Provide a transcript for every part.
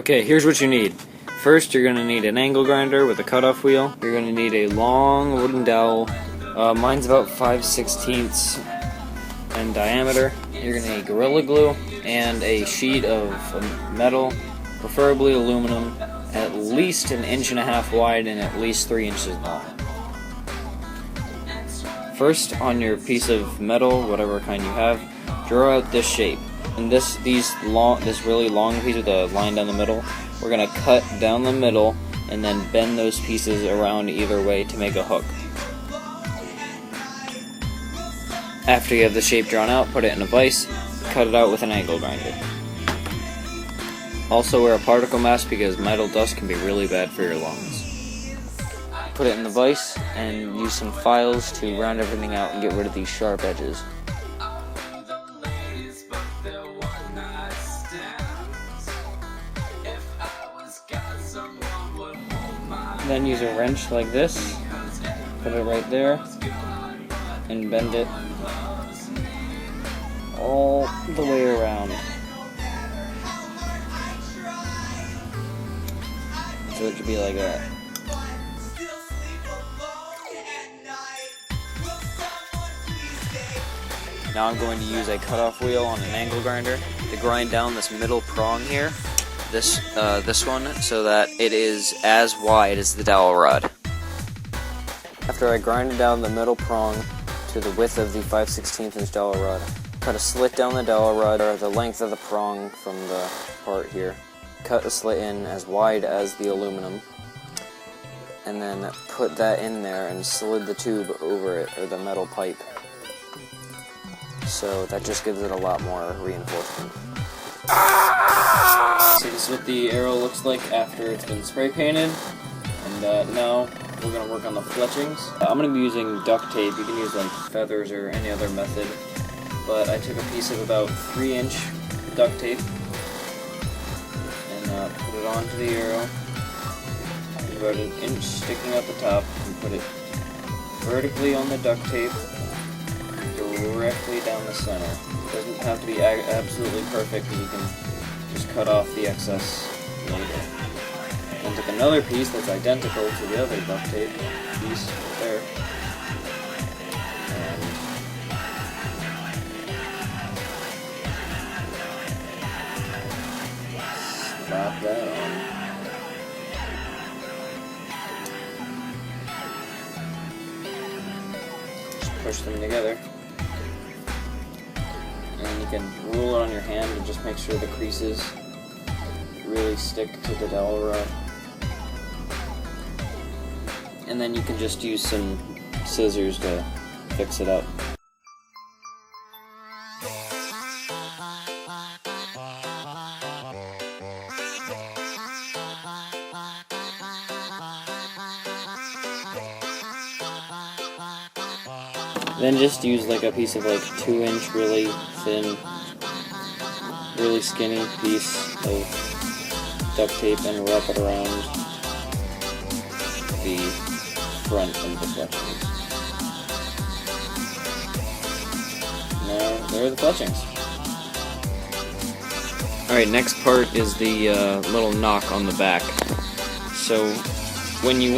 Okay, here's what you need. First, you're going to need an angle grinder with a cutoff wheel. You're going to need a long wooden dowel. Mine's about 5/16 in diameter. You're going to need Gorilla Glue and a sheet of metal, preferably aluminum, at least 1.5 inches wide and at least 3 inches long. First, on your piece of metal, whatever kind you have, draw out this shape. And this really long piece with a line down the middle, we're going to cut down the middle and then bend those pieces around either way to make a hook. After you have the shape drawn out, put it in a vise, cut it out with an angle grinder. Also wear a particle mask because metal dust can be really bad for your lungs. Put it in the vise and use some files to round everything out and get rid of these sharp edges. Then use a wrench like this, put it right there, and bend it all the way around. So it should be like that. Now I'm going to use a cutoff wheel on an angle grinder to grind down this middle prong here. This one, so that it is as wide as the dowel rod. After I grinded down the middle prong to the width of the 5/16 inch dowel rod, cut a slit down the dowel rod, or the length of the prong from the part here. Cut a slit in as wide as the aluminum, and then put that in there and slid the tube over it, or the metal pipe. So that just gives it a lot more reinforcement. So this is what the arrow looks like after it's been spray painted, and now we're going to work on the fletchings. I'm going to be using duct tape. You can use like feathers or any other method, but I took a piece of about 3-inch duct tape and put it onto the arrow. There's about 1 inch sticking out the top, and put it vertically on the duct tape, directly down the center. It doesn't have to be absolutely perfect, you can just cut off the excess later. Then take another piece that's identical to the other duct tape piece right there, and slap that on. Just push them together. And you can rule it on your hand and just make sure the creases really stick to the dowel rod. And then you can just use some scissors to fix it up. Then just use like a piece of like 2-inch really thin, really skinny piece of duct tape and wrap it around the front of the fletchings. Now there are the fletchings. Alright, next part is the little knock on the back. So when you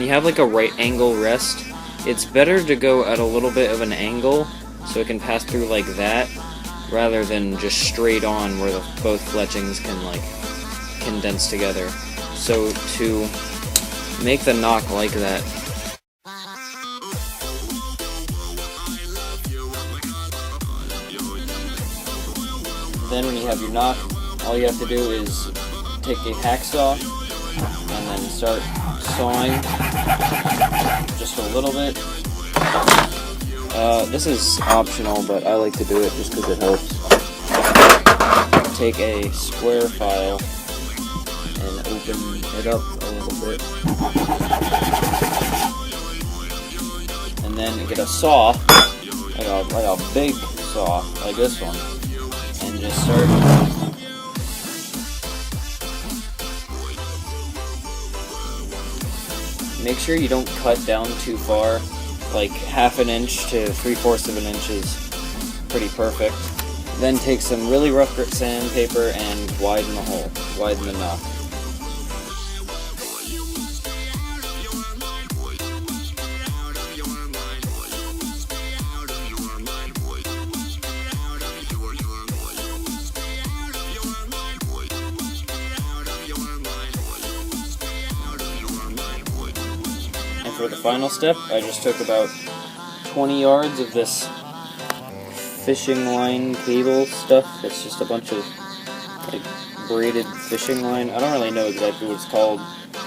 have like a right angle rest, it's better to go at a little bit of an angle so it can pass through like that, rather than just straight on where both fletchings can like condense together. So to make the knock like that, then when you have your knock, all you have to do is take a hacksaw and then start sawing just a little bit. This is optional, but I like to do it just because it helps. Take a square file and open it up a little bit. And then get a saw, like a big saw, like this one, and just start make sure you don't cut down too far, like 1/2 inch to 3/4 of an inch is pretty perfect. Then take some really rough grit sandpaper and widen the hole. widen the knock. And for the final step, I just took about 20 yards of this fishing line cable stuff. It's just a bunch of like braided fishing line. I don't really know exactly what it's called.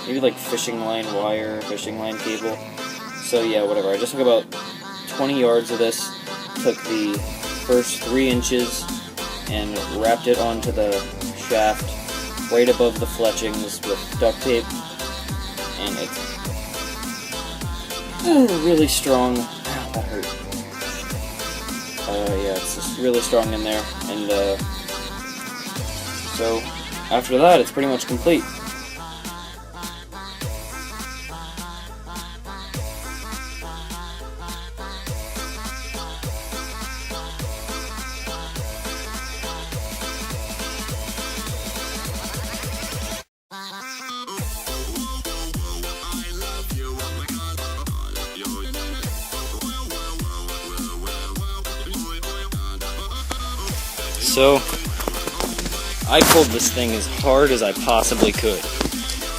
Maybe like fishing line wire, fishing line cable. So yeah, whatever. I just took about 20 yards of this, took the first 3 inches and wrapped it onto the shaft right above the fletchings with duct tape, and it's really strong. Ow, that hurt. Yeah, it's just really strong in there, and so after that, it's pretty much complete. So, I pulled this thing as hard as I possibly could,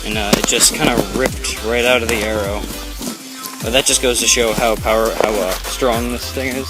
and it just kind of ripped right out of the arrow. But that just goes to show how strong this thing is.